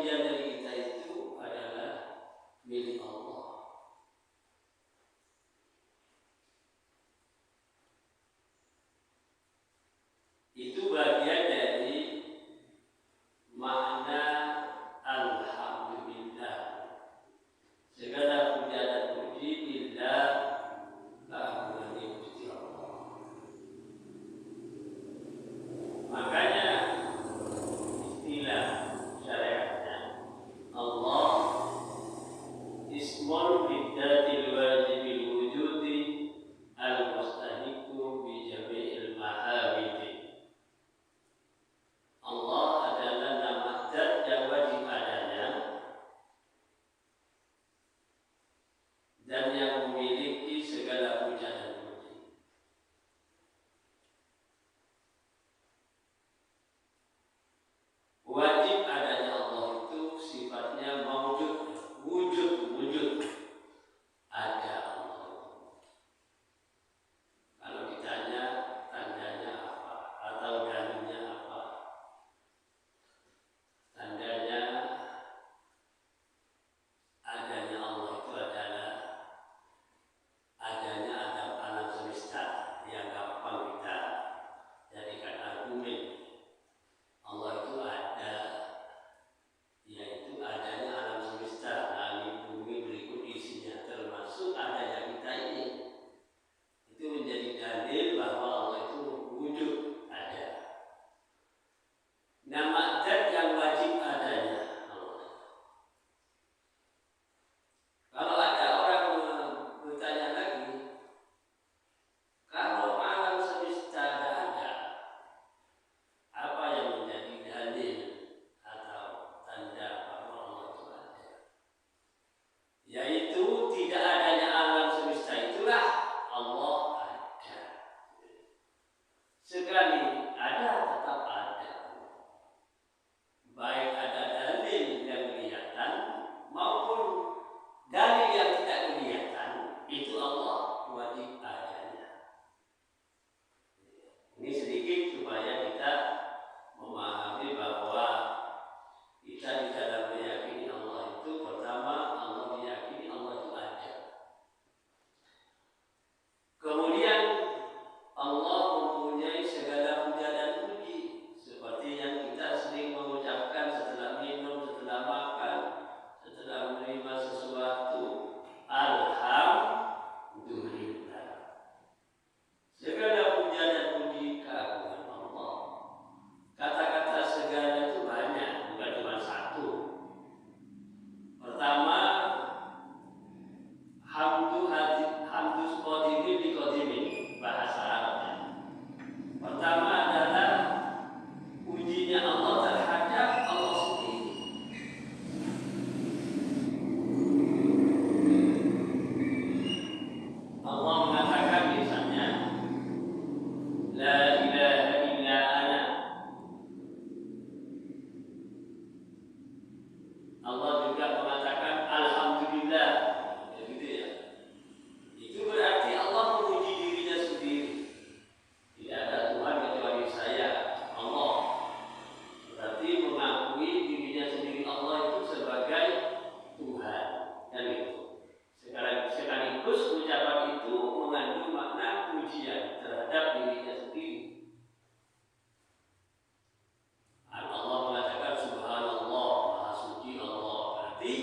pujian dari kita itu adalah milik Allah. Itu bagian dari makna alhamdulillah. Segala puja dan puji billah kehadiran Gusti Allah. Makanya istilah syariatnya Allah ismun biddatil wajibil wujudi al-mustahiqu bi jami'il mahamidi. Allah adalah nama zat yang wajib adanya dan yang memiliki segala puja dan puji. Wajib adanya Allah itu sifatnya maujud, wujud ada Allah. Kalau ditanya tandanya apa atau dalilnya apa, tandanya adanya Allah itu adalah adanya alam semesta yang gampang kita jadikan argumen. Allah itu ada, yaitu adanya alam semesta, langit, bumi, berikut isinya, termasuk adanya kita ini. Itu menjadi dalil bahwa Allah itu wujud, ada. Nama zat yang wajib adanya Allah. Kalau ada orang bertanya lagi, kalau alam semesta tidak ada, apa yang menjadi dalil atau tanda bahwa Allah itu ada? Yaitu tidak adanya alam semesta itulah Allah ada. Sekali ada tetap ada. Baik ada dalil yang kelihatan maupun dalil yang tidak kelihatan, itu Allah wajib adanya. Ini sedikit supaya kita memahami bahwa kita di dalam meyakini Allah itu, pertama Allah meyakini Allah itu ada. Kemudian Allah mempunyai segala puja dan puji, seperti yang kita sering mengucapkan setelah minum, setelah makan, setelah menerima sesuatu, alhamdulillah. Segala puja dan puji keagungan Allah. Kata-kata segala itu banyak, bukan cuma satu. Pertama, hamdus qadimin bi qadimin, bahasa Arabnya. Pertama adalah pujinya Allah terhadap Allah sendiri. Allah mengatakan misalnya, la ilaha illa ana. Allah juga mengatakan alhamdulillah. Ya gitu ya. Itu berarti Allah memuji dirinya sendiri. Tidak ada Tuhan kecuali saya, Allah. Berarti mengakui dirinya sendiri Allah itu sebagai Tuhan. Dan itu sekaligus ucapan itu mengandung makna pujian terhadap dirinya sendiri. Allah mengatakan subhanallah, maha suci Allah. Berarti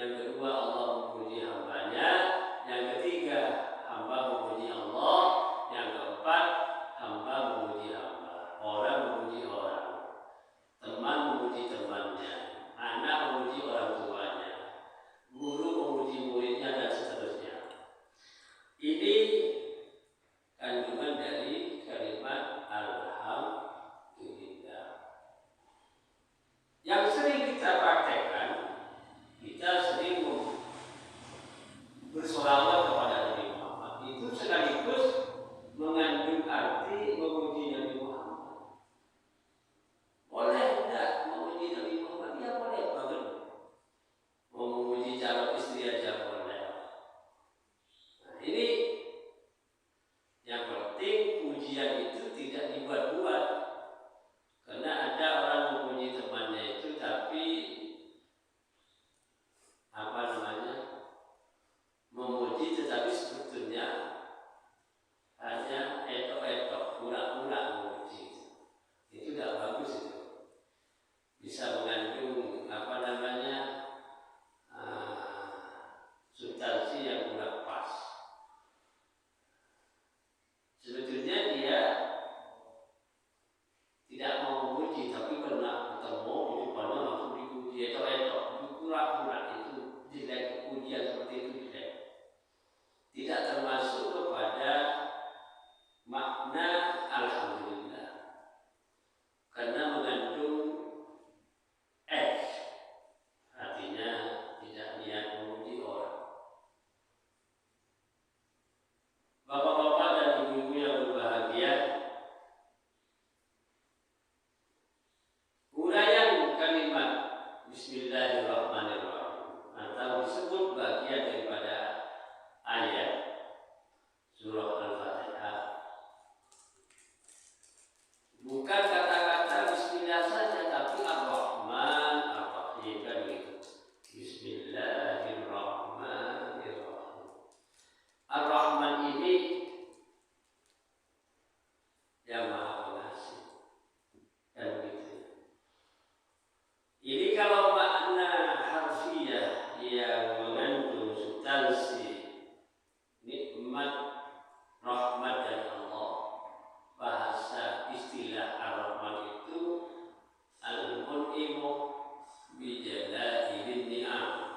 Yang kedua, Allah memuji hambanya. Yang ketiga, hamba memuji Allah. Yang keempat, hamba memuji hamba. Orang memuji orang, teman memuji temannya, anak memuji orang tuanya, guru memuji muridnya, dan seterusnya. Ini kandungan dari kalimat alhamdulillah yang sering kita praktekkan. Kita sering bersolawat kepada Nabi Muhammad. Itu sekaligus mengandung arti memuji Nabi Muhammad. Boleh tidak memuji Nabi Muhammad? Ya boleh banget. Mau memuji calon istri aja boleh. Nah, ini yang penting, pujian itu tidak dibuat-buat. Karena ada orang memuji temannya itu tapi memuji tetapi sebetulnya hanya etok-etok, pura-pura memuji. Itu tidak bagus itu. Bisa mengandung substansi yang kurang pas. Sebetulnya dia tidak mau memuji, tapi karena ketemu di depannya langsung dipuji etok-etok, itu pura-pura, itu jelek. Pujian seperti itu jelek. Tidak termasuk kepada makna alhamdulillah, karena mengandung artinya tidak niat memuji orang. Bapak-bapak dan ibu-ibu yang berbahagia, uraian kalimat Bismillahirrahmanirrahim atau disebut bagian daripada ayat surah Al-Fatihah bukan kata-kata Bismillah saja, tapi Ar-Rahman Ar-Rahim, kan begitu. Bismillahirrahmanirrahim. Ar-Rahman ini yang Maha Pengasih, kan begitu. Ini kalau makna harfiah yang mengandung substansi nikmat, rahmat dari Allah, bahasa istilah Ar-Rahman itu Al-Mun'imu bijalailin ni'am.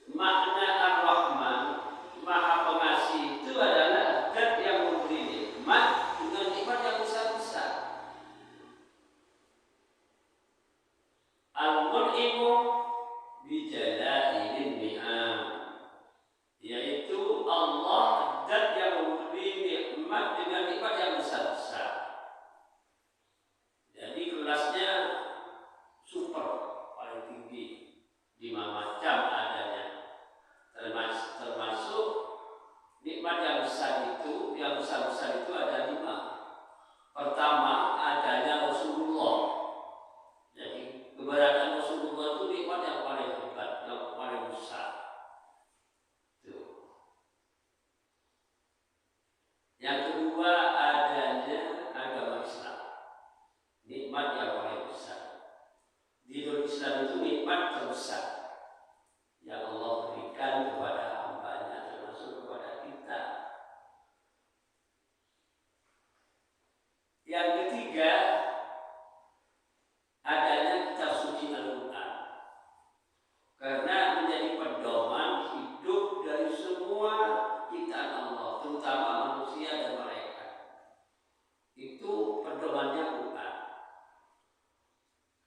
Makna Ar-Rahman, Maha Pengasih, itu adalah zat yang memberi nikmat dengan nikmat yang besar-besar. Al-Mun'imu bijalailin ni'am, yaitu Allah zat yang memberi nikmat dengan nikmat yang besar-besar. Jadi kelasnya super, paling tinggi, 5 macam adanya. Termasuk nikmat yang besar itu, yang besar-besar itu ada 5. Pertama, adanya Rasulullah. Jadi keberadaan Rasulullah itu nikmat yang paling hebat, yang paling besar. Yang kedua, adanya agama Islam, nikmat yang paling besar. Di dalam Islam itu nikmat terbesar yang Allah berikan kepada hambanya, termasuk kepada kita. Yang ketiga, adanya kitab suci Al-Quran, karena menjadi pedoman hidup dari semua ciptaan Allah, terutama manusia dan malaikat. Itu pedomannya Quran.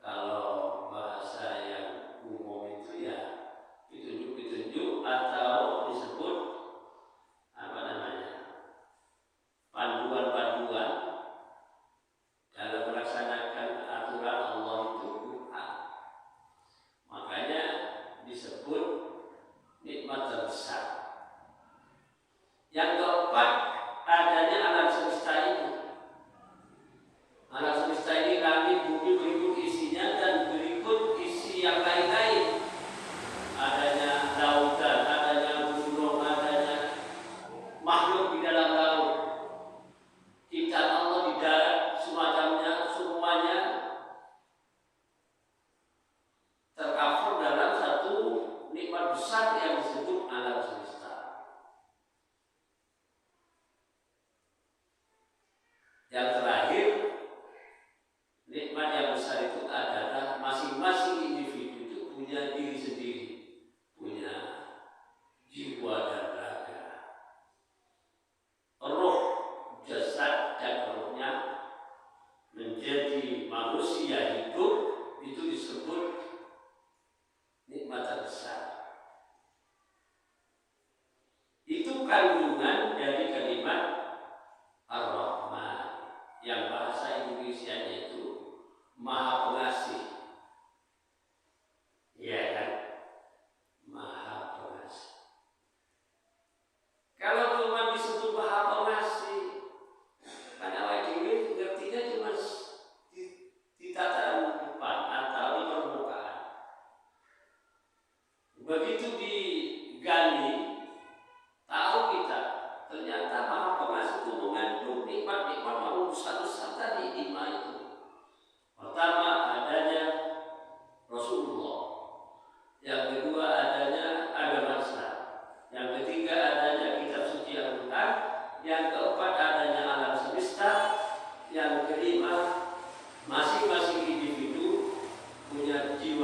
Kalau bahasa yang umum itu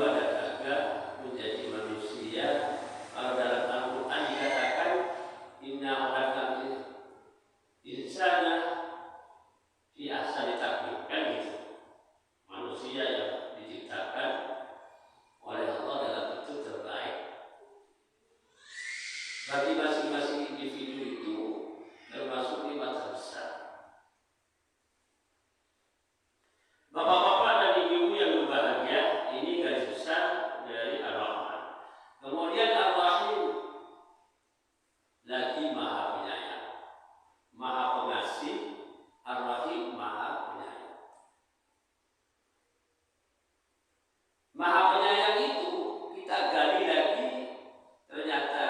ada kagak menjadi manusia. Kalau dalam Al-Quran dikatakan inna khalaqal insana fi ahsani taqwim, kan gitu. Manusia yang diciptakan oleh Allah dalam bentuk terbaik. Bagi masing-masing individu itu termasuk nikmat besar. Bapak-bapak dan ibu-ibu yang berbahagia, ini garis besar dari Ar-Rahman. Kemudian Ar-Rahim lagi Maha Penyayang, Maha Pengasih. Ar-Rahim Maha Penyayang. Maha Penyayang itu kita gali lagi, ternyata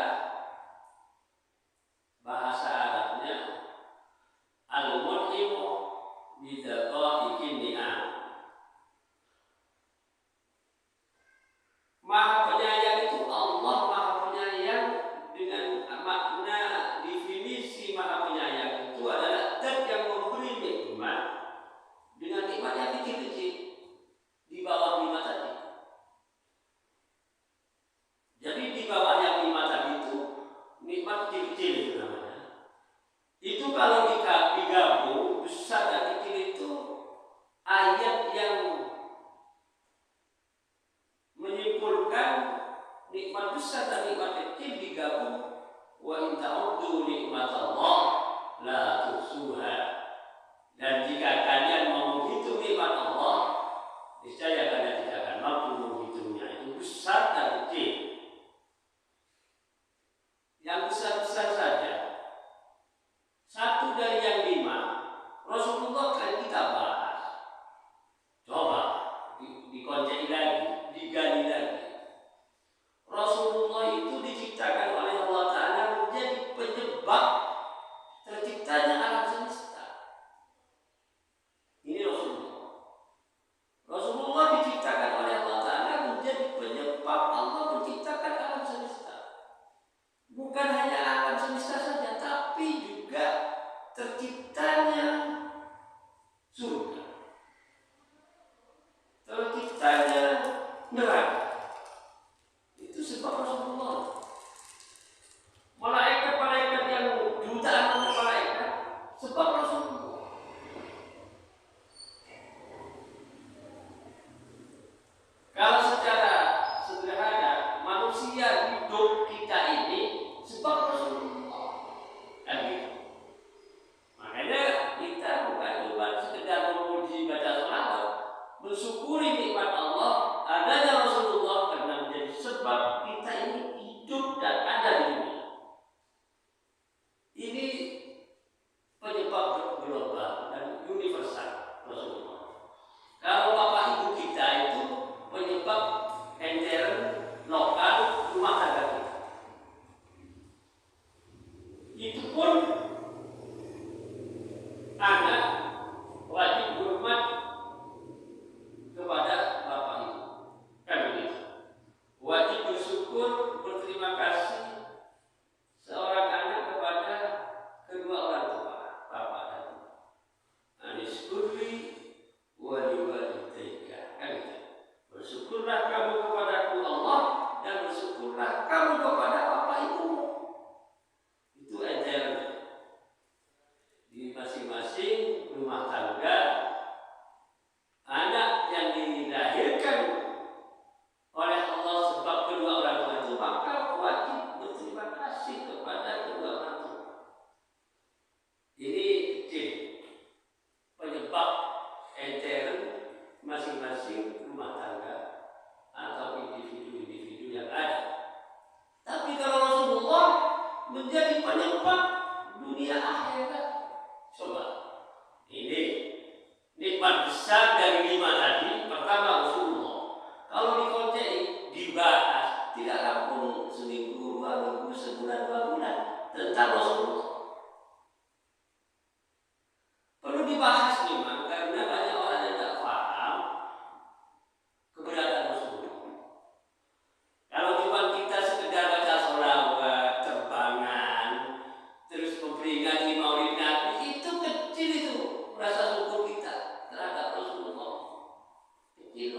bahasa Arabnya al-mun'imu bidaqaiqin ni'am. Maha Penyayang itu Allah Maha Penyayang dengan makna definisi Maha Penyayang itu adalah zat yang memberi nikmat dengan nikmat yang kecil-kecil di bawah 5 tadi. Jadi di bawah yang 5 tadi itu nikmat kecil-kecil itu namanya. Itu kalau digabung besar dan kecil itu ayat yang menyimpulkan nikmat besar dan nikmat kecil digabung. Wa in ta'uddu nikmatallah la tuhsuha. Dan jika kalian mau menghitung nikmat Allah, niscaya kalian tidak akan mampu menghitungnya. Itu besar dan kecil. Yang besar-besar saja, satu dari yang 5 Rasulullah kan kita bahas. Coba dikonceng lagi, digali lagi. Rasulullah itu diciptakan oleh Allah Ta'ala menjadi penyebab terciptanya alam semesta. Ini Rasulullah diciptakan oleh Allah Ta'ala menjadi penyebab Allah menciptakan alam semesta. Bukan hanya alam semesta saja, tapi juga terciptanya surga, terciptanya neraka. Itu sebab Rasulullah. Malaikat-malaikat yang jutaan malaikat sebab Rasulullah. Kalau secara sederhana manusia hidup kita ini sebab Rasulullah. Kan gitu. Makanya kita bukan cuma sekedar memuji baca sholawat, bersyukuri nikmat Allah adanya Rasulullah karena menjadi sebab kita ini hidup dan ada di dunia. Ini penyebab global dan universal Rasulullah. Kalau bapak ibu kita itu penyebab intern lokal rumah tangga kita. Itu pun anak wajib hormat kepada bapak ibu, kan begitu. Wajib bersyukur, berterima kasih seorang anak kepada kedua orang tua, bapak dan ibu. Anishkurli waliwalidayka, kan gitu. Bersyukurlah kamu kepadaku Allah dan bersyukurlah kamu kepada bapak ibumu. Itu ajaran di masing-masing rumah tangga. Anak yang dilahirkan oleh Allah sebab kedua orang tua itu maka wajib berterima kasih kepada kedua orang tua. Ini kecil penyebab intern masing-masing rumah tangga atau individu-individu yang ada. Tapi kalau Rasulullah menjadi penyebab dunia akhirat, coba ini nikmat besar dari 5 tadi. Pertama Rasulullah. Kalau dikonceng dibahas tidak rampung seminggu, 2 minggu, sebulan, 2 bulan tentang Rasulullah. Perlu dibahas memang karena banyak orang yang tidak paham keberadaan Rasulullah. Kalau cuma kita sekedar baca sholawat, terbangan, terus memperingati Maulid Nabi, itu kecil itu rasa syukur kita terhadap Rasulullah. Kecil.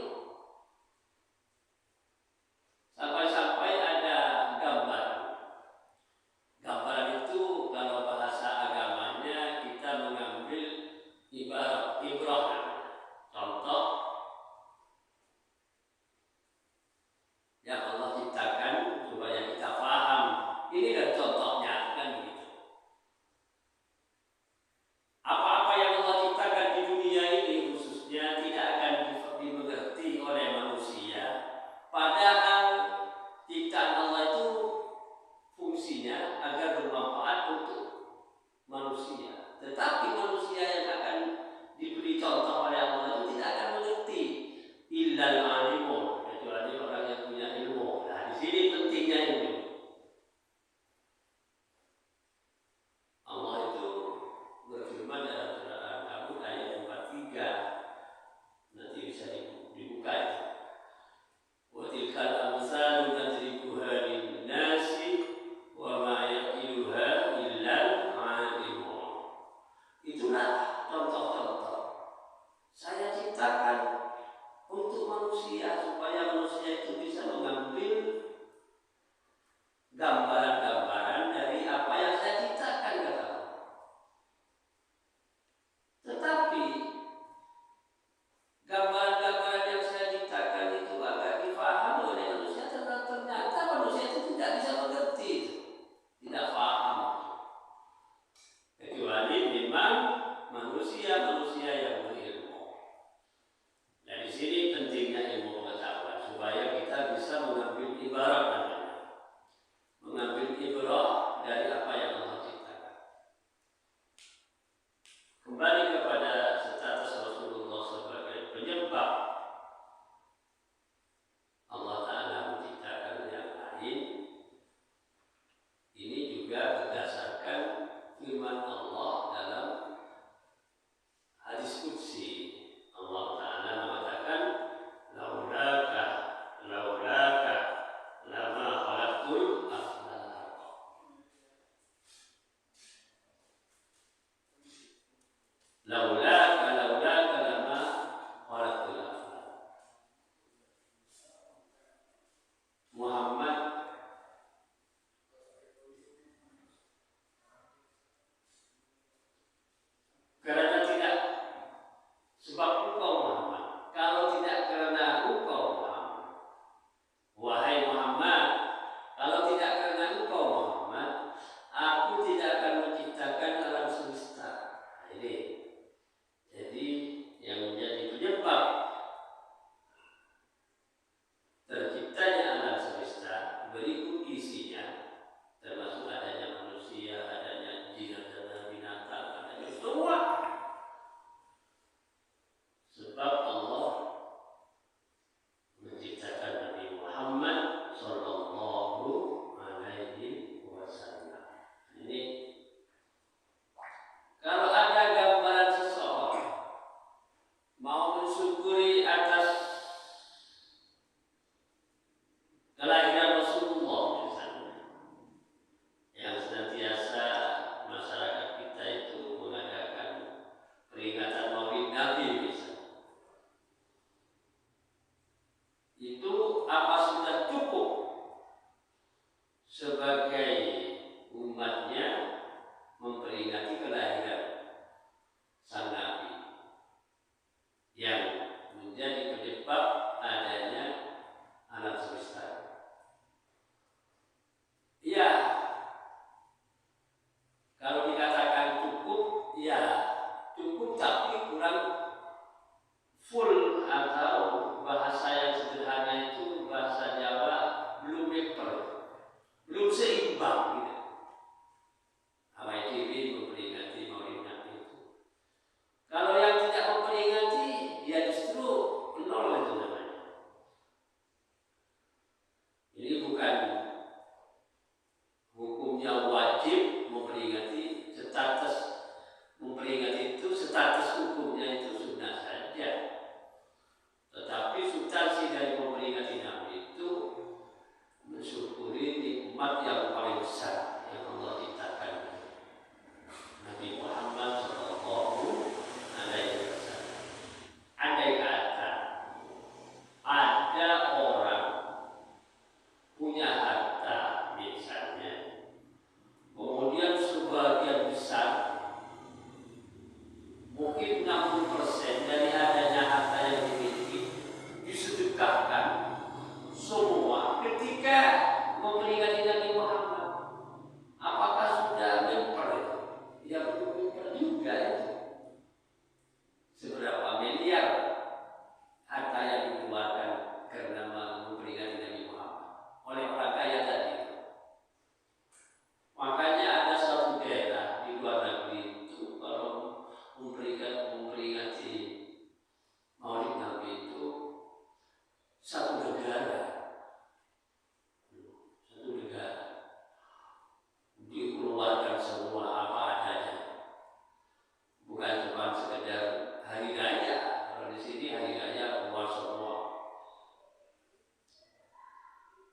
yang Allah ciptakan supaya kita paham. Ini kan contohnya kan begitu. Apa-apa yang Allah ciptakan di dunia ini khususnya tidak akan dimengerti oleh manusia. Padahal ciptaan Allah itu fungsinya agar bermanfaat untuk manusia. Tetapi manusia yang akan diberi contoh oleh Allah itu tidak akan mengerti. Illal alimun, kecuali orang yang punya ilmu. Nah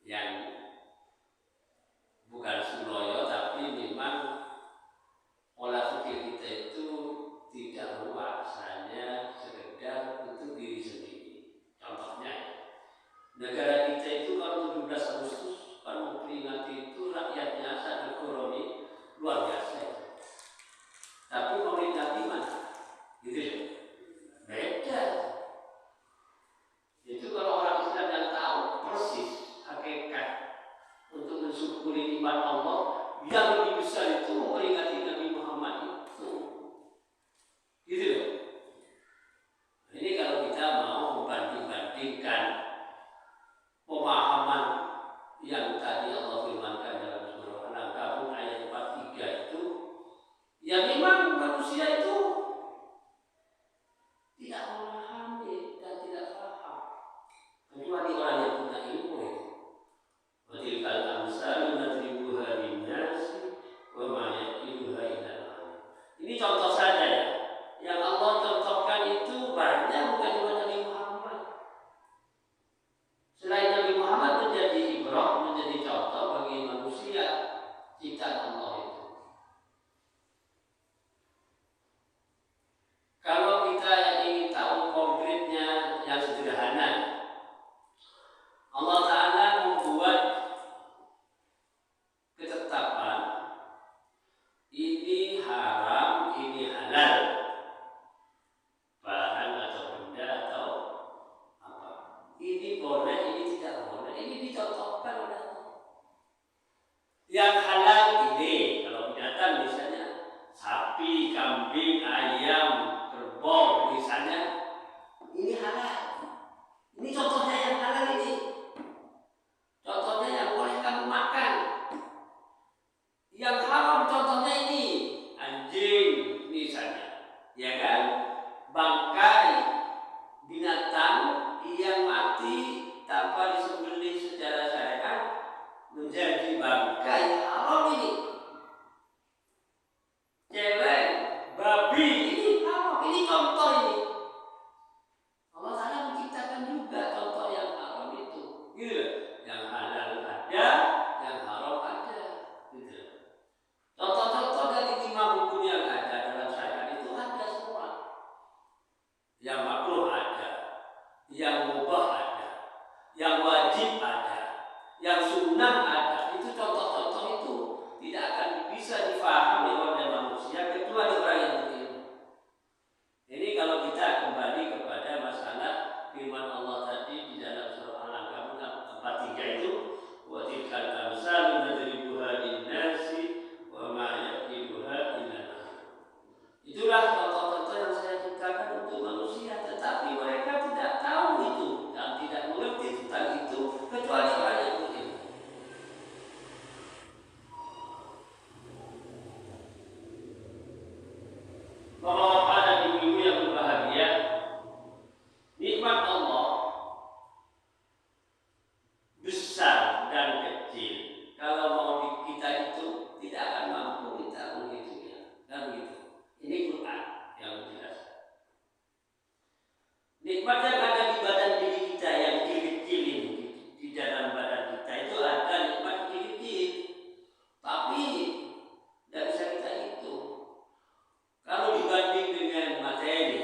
yang bukan suloyo, tapi memang pola pikir kita itu tidak luas, hanya sekedar untuk diri sendiri. Contohnya, negara kita itu kalau 17 Agustus kalau memperingati itu rakyatnya sangat ekonomi luar biasa. Tapi pemerintah di mana? Gitu ya? Beda. Itu kalau orang Islam yang tahu persis hakikat untuk mensyukuri nikmat Allah yang lebih besar itu memperingati Nabi Muhammad itu. Gitu ya? Ini kalau kita mau membanding-bandingkan pemahaman yang tadi Allah firmankan dalam surah Al-Ankabut ayat 43 itu, ya memang manusia itu tidak memahami dan tidak paham, kecuali orang yang punya ilmu itu. Watilkal amsalu nadribuha linnasi wa ma yaqiluha illa Allah. Ini contoh saja ya. Yang Allah contohkan itu banyak, bukan cuma Nabi Muhammad. Selain Nabi Muhammad menjadi ibrah, menjadi contoh bagi manusia ciptaan Allah itu. Kalau kita yang ingin tahu konkretnya yang sederhana, Allah Ta'ala membuat ketetapan ini haram, ini halal, barang atau benda atau apa. Ini boleh, ini tidak boleh. Ini dicontohkan oleh Allah. Yang halal ini, kalau binatang misalnya sapi, kambing, ayam, kerbau misalnya, ini halal. Ini contohnya yang halal ini. Contohnya yang boleh kamu makan. Yang haram contohnya ini, anjing misalnya, ya kan? Bangkai binatang yang mati tanpa disembelih secara syariat menjadi bangkai haram ini. Celeng, babi ini haram. Ini contoh ini. Allah Ta'ala menciptakan juga contoh yang haram itu. Gitu. Yang halal ada, yang haram ada. Gitu. Contoh-contoh dari 5 hukum yang ada dalam syariat itu ada semua. Yang makruh ada, yang mubah ada, yang wajib ada, yang sunnah ada. Itu contoh-contoh itu tidak akan bisa difahami oleh manusia kecuali orang yang berilmu. Ini kalau kita kembali kepada masalah firman Allah tadi di dalam surah Al-Ankabut 43 itu, wa tilkal amsalu nadribuha linnasi wa ma yaqiluha illa Allah. Itulah contoh-contoh yang saya ciptakan untuk manusia, tetapi mereka tidak tahu itu dan tidak mengerti tentang itu kecuali orang yang berilmu. Bapak-bapak dan ibu-ibu yang berbahagia, nikmat Allah besar dan kecil. Kalau mau kita itu tidak akan mampu kita menghitungnya. Dan begitu. Ini Quran yang menjelaskan. Nikmat yang ada di badan diri kita yang kecil-kecil ini, di dalam badan kita itu ada nikmat kecil-kecil, tapi tidak bisa kita hitung. Kalau dibanding dengan materi,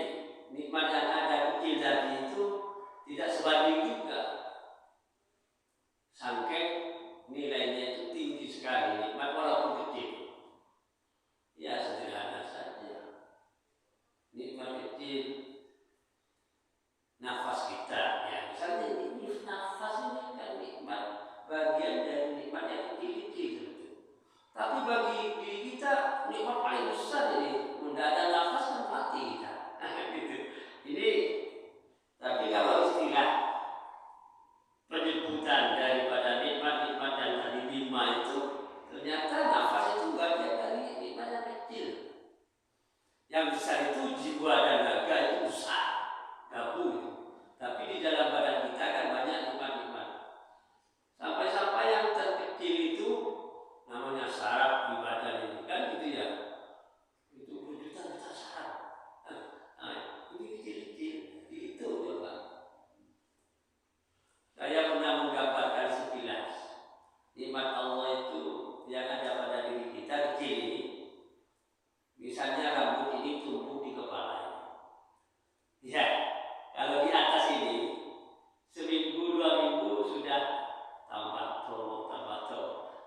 nikmat yang ada kecil tadi itu tidak sebanding juga. Sangking nilainya itu tinggi sekali, nikmat walaupun kecil. Ya sederhana saja. Nikmat kecil, nafas kita. Ya misalnya ini nafas ini kan nikmat, bagian dari nikmat yang kecil-kecil. Tapi bagi diri kita nikmat paling besar ini. Tidak ada nafas kan mati kita. Ini tapi kalau istilah penyebutan daripada nikmat-nikmat yang tadi 5 itu, ternyata nafas itu bagian dari nikmat yang kecil. Yang besar itu jiwa dan raga itu besar, gabung itu. Tapi di dalam badan kita kan banyak nikmat-nikmat. Sampai-sampai yang terkecil itu namanya saraf di badan ini kan gitu ya. Itu berjuta-juta saraf. Nah, ini kecil-kecil, itu coba. Saya pernah menggambarkan sekilas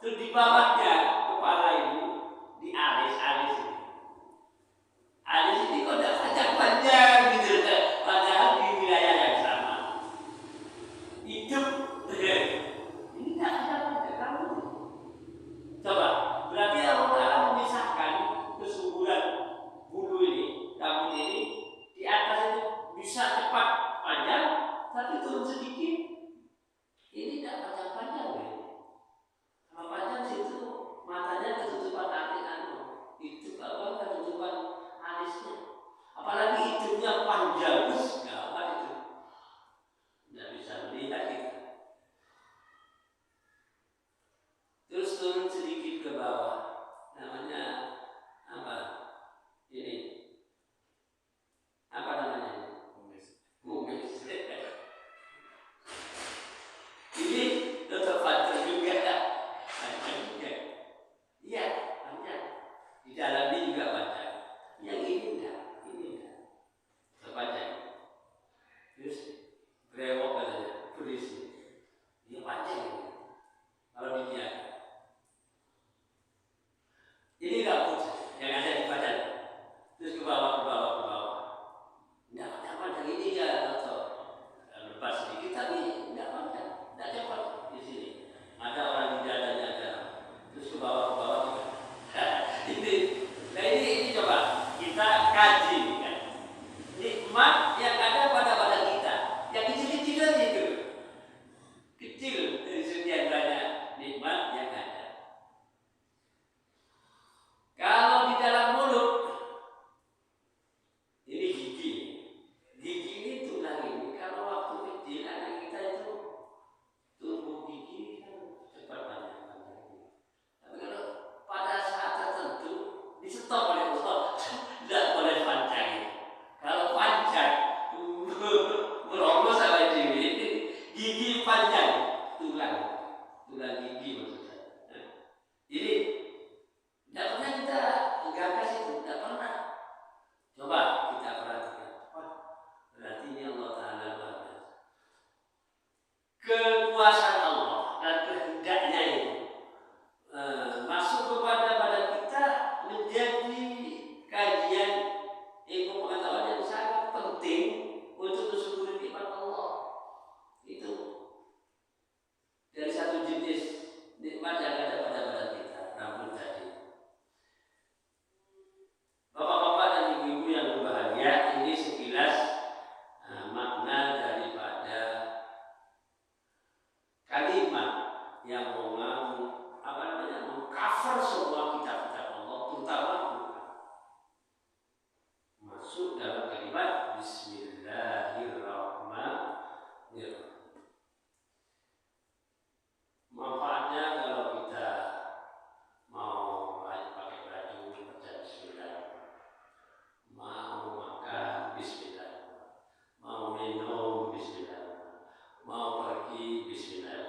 Terus di bawahnya kepala itu di alis ini. Alis ini kok tidak panjang-panjang gitu, padahal di wilayah yang sama. Hidup ini tidak ada kamu. Coba, berarti Allah Ta'ala memisahkan kesuburan bulu ini, rambut ini, di atas itu bisa cepat panjang, tapi turun sedikit. Ini tidak panjang-panjang ya. Kalau panjang situ matanya ketutupan itu kalau ketutupan alisnya. Apalagi hidungnya panjang, gawat itu. Tidak bisa melihat kita. Terus turun sedikit ke bawah, namanya apa? Ini apa namanya? Kumis. Ini tetap panjang juga. Iya, panjang. Di dalam ini juga panjang. Yang ini enggak, terpanjang. Terus brewok katanya, berisi. Dia panjang ini. Kalau dibiarkan. Ini rambut yang ada di badan. Terus ke bawah. Enggak panjang ini ya, atau lepas sedikit tapi enggak panjang, enggak cepat di sini. Ada orang di dadanya ada. Terus ke bawah juga. ini coba kita kaji kan. Nikmat yang ada pada badan kita, yang kecil-kecil itu. Kecil dari sekian banyak nikmat yang ada. Kalau di dalam mulut, ini gigi ini tulang ini. Kalau waktu kecil anak kita itu tumbuh gigi kan cepat panjang. Tapi kalau pada saat tertentu di stop oleh Allah, tidak boleh panjang. Kalau panjang, merongos sama gigi panjang, tulang gigi maksud saya. Ini tidak pernah kita gagas itu, tidak pernah. Coba kita perhatikan. Berarti ini Allah Ta'ala luar biasa. Kekuasaan Allah dan kehendaknya itu masuk kepada badan kita menjadi kajian ilmu pengetahuan yang sangat penting untuk mensyukuri nikmat Allah. Itu dari satu jenis nikmat yang ada pada badan kita, rambut tadi. Bapak-bapak dan ibu-ibu yang berbahagia, ini sekilas makna daripada kalimat yang mengcover semua kitab-kitab Allah, terutama Al-Quran. Masuk dalam kalimat Bismillahirrahmanirrahim. Manfaatnya kalau kita mau pakai baju baca Bismillah, mau makan Bismillah, mau minum Bismillah, mau pergi Bismillah,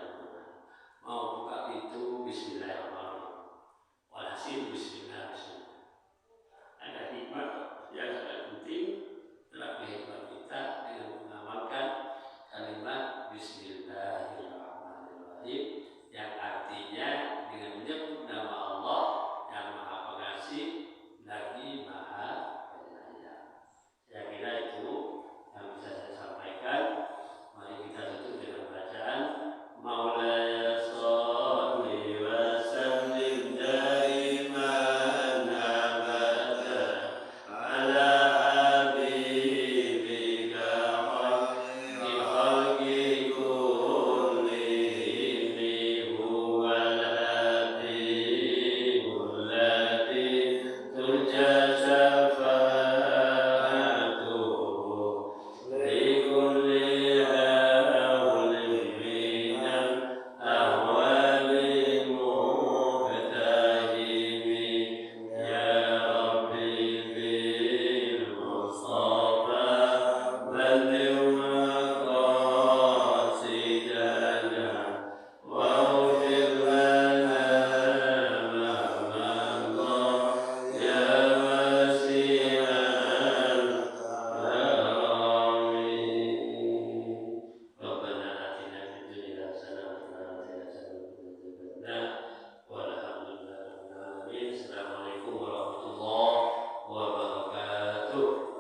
mau buka pintu Bismillahirrahmanirrahim. Walhasil Bismillah. Ada hikmah yang sangat penting dalam kehidupan kita dengan mengamalkan kalimat Bismillahirrahmanirrahim, yang artinya dengan menyebut nama Allah yang Maha Pengasih lagi Maha Penyayang. Saya kira itu yang bisa saya sampaikan. Mari kita tutup dengan bacaan Maulaya sholli wa sallim daiman abada ala habibika khairil khalqi kullihim. Assalamualaikum warahmatullahi wabarakatuh.